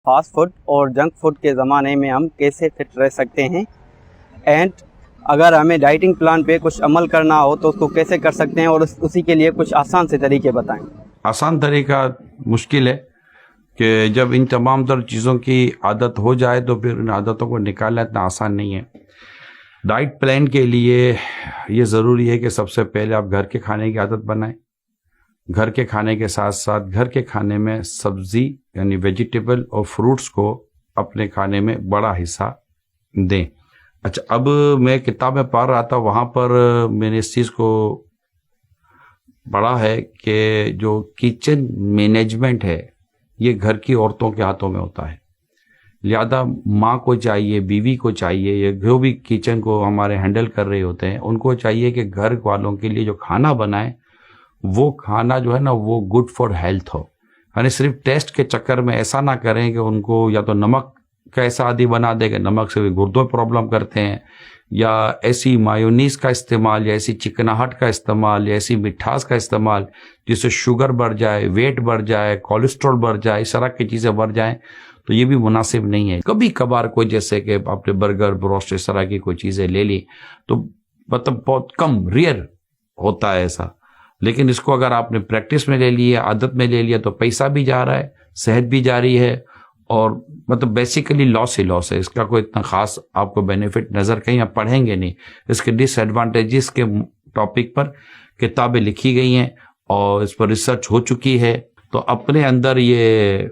Fast food اور junk food کے زمانے میں ہم کیسے فٹ رہ سکتے ہیں، اینڈ اگر ہمیں ڈائٹنگ پلان پہ کچھ عمل کرنا ہو تو اس کو کیسے کر سکتے ہیں، اور اسی کے لیے کچھ آسان سے طریقے بتائیں۔ آسان طریقہ مشکل ہے کہ جب ان تمام تر چیزوں کی عادت ہو جائے تو پھر ان عادتوں کو نکالنا اتنا آسان نہیں ہے۔ ڈائٹ پلان کے لیے یہ ضروری ہے کہ سب سے پہلے آپ گھر کے کھانے کی عادت بنائیں۔ گھر کے کھانے کے ساتھ ساتھ گھر کے کھانے میں سبزی یعنی ویجیٹیبل اور فروٹس کو اپنے کھانے میں بڑا حصہ دیں۔ اچھا، اب میں کتاب میں پڑھ رہا تھا، وہاں پر میں نے اس چیز کو پڑھا ہے کہ جو کچن مینجمنٹ ہے یہ گھر کی عورتوں کے ہاتھوں میں ہوتا ہے، لہذا ماں کو چاہیے، بیوی کو چاہیے، یا جو بھی کچن کو ہمارے ہینڈل کر رہے ہوتے ہیں ان کو چاہیے کہ گھر والوں کے لیے جو کھانا بنائیں وہ کھانا جو ہے نا وہ گڈ فار ہیلتھ ہو۔ یعنی صرف ٹیسٹ کے چکر میں ایسا نہ کریں کہ ان کو یا تو نمک کا ایسا عادی بنا دے کہ نمک سے گردوں پرابلم کرتے ہیں، یا ایسی مایونیز کا استعمال، یا ایسی چکناہٹ کا استعمال، یا ایسی مٹھاس کا استعمال جس سے شوگر بڑھ جائے، ویٹ بڑھ جائے، کولیسٹرول بڑھ جائے، اس طرح کی چیزیں بڑھ جائیں تو یہ بھی مناسب نہیں ہے۔ کبھی کبھار کوئی جیسے کہ آپ نے برگر، بروسٹ، اس طرح کی کوئی چیزیں لے لی تو مطلب بہت کم، ریئر ہوتا ہے ایسا، لیکن اس کو اگر آپ نے پریکٹس میں لے لیا، عادت میں لے لیا تو پیسہ بھی جا رہا ہے، صحت بھی جا رہی ہے، اور مطلب بیسیکلی لاس ہی لاس ہے۔ اس کا کوئی اتنا خاص آپ کو بینیفٹ نظر کہیں آپ پڑھیں گے نہیں۔ اس کے ڈس ایڈوانٹیجز کے ٹاپک پر کتابیں لکھی گئی ہیں اور اس پر ریسرچ ہو چکی ہے، تو اپنے اندر یہ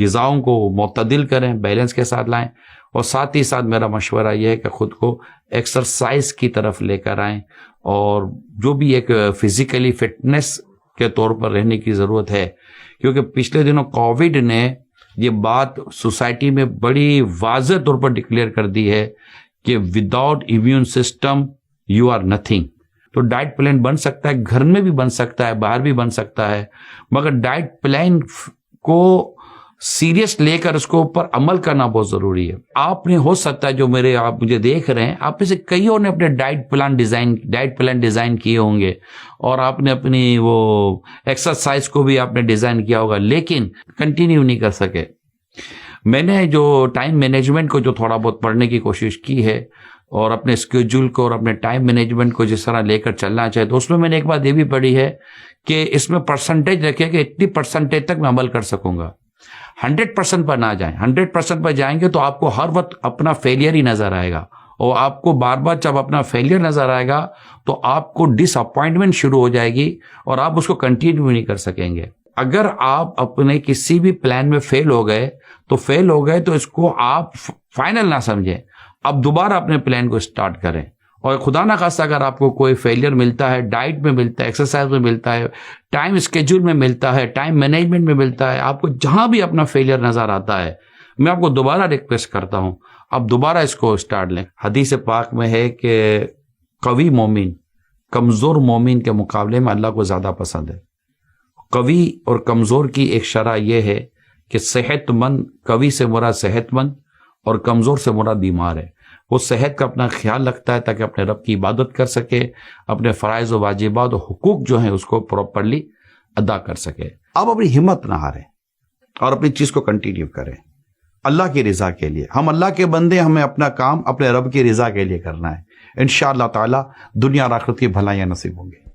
غذاؤں کو معتدل کریں، بیلنس کے ساتھ لائیں، اور ساتھ ہی ساتھ میرا مشورہ یہ ہے کہ خود کو ایکسرسائز کی طرف لے کر آئیں، اور جو بھی ایک فزیکلی فٹنس کے طور پر رہنے کی ضرورت ہے، کیونکہ پچھلے دنوں کووڈ نے یہ بات سوسائٹی میں بڑی واضح طور پر ڈکلیئر کر دی ہے کہ without immune system you are nothing. تو ڈائٹ پلان بن سکتا ہے، گھر میں بھی بن سکتا ہے، باہر بھی بن سکتا ہے، مگر ڈائٹ پلان کو سیریس لے کر اس کو اوپر عمل کرنا بہت ضروری ہے۔ آپ نے ہو سکتا ہے جو آپ مجھے دیکھ رہے ہیں، آپ میں سے کئیوں نے اپنے ڈائٹ پلان ڈیزائن کیے ہوں گے، اور آپ نے اپنی وہ ایکسرسائز کو بھی آپ نے ڈیزائن کیا ہوگا، لیکن کنٹینیو نہیں کر سکے۔ میں نے جو ٹائم مینجمنٹ کو جو تھوڑا بہت پڑھنے کی کوشش کی ہے، اور اپنے اسکیڈول کو اور اپنے ٹائم مینجمنٹ کو جس طرح لے کر چلنا چاہے، تو اس میں نے ایک بات یہ بھی پڑھی ہے کہ اس میں پرسنٹیج رکھے کہ اتنی پرسنٹیج تک میں عمل کر سکوں گا۔ 100% پر نہ جائیں۔ 100% پر جائیں گے تو آپ کو ہر وقت اپنا فیلئر ہی نظر آئے گا، اور آپ کو بار بار جب اپنا فیلئر نظر آئے گا تو آپ کو ڈس اپوائنٹمنٹ شروع ہو جائے گی، اور آپ اس کو کنٹینیو نہیں کر سکیں گے۔ اگر آپ اپنے کسی بھی پلان میں فیل ہو گئے تو اس کو آپ فائنل نہ سمجھیں، اب دوبارہ اپنے پلان کو سٹارٹ کریں، اور خدا نہ خواستہ اگر آپ کو کوئی فیلئر ملتا ہے، ڈائٹ میں ملتا ہے، ایکسرسائز میں ملتا ہے، ٹائم اسکیڈول میں ملتا ہے، ٹائم مینجمنٹ میں ملتا ہے، آپ کو جہاں بھی اپنا فیلئر نظر آتا ہے، میں آپ کو دوبارہ ریکویسٹ کرتا ہوں آپ دوبارہ اس کو سٹارٹ لیں۔ حدیث پاک میں ہے کہ قوی مومن کمزور مومن کے مقابلے میں اللہ کو زیادہ پسند ہے۔ قوی اور کمزور کی ایک شرح یہ ہے کہ صحت مند، قوی سے مراد صحت مند اور کمزور سے مراد بیمار ہے۔ وہ صحت کا اپنا خیال رکھتا ہے تاکہ اپنے رب کی عبادت کر سکے، اپنے فرائض و واجبات و حقوق جو ہیں اس کو پراپرلی ادا کر سکے۔ آپ اپنی ہمت نہ ہاریں اور اپنی چیز کو کنٹینیو کریں اللہ کی رضا کے لیے۔ ہم اللہ کے بندے، ہمیں اپنا کام اپنے رب کی رضا کے لیے کرنا ہے۔ انشاءاللہ تعالی دنیا اور آخرت کی بھلائیاں نصیب ہوں گی۔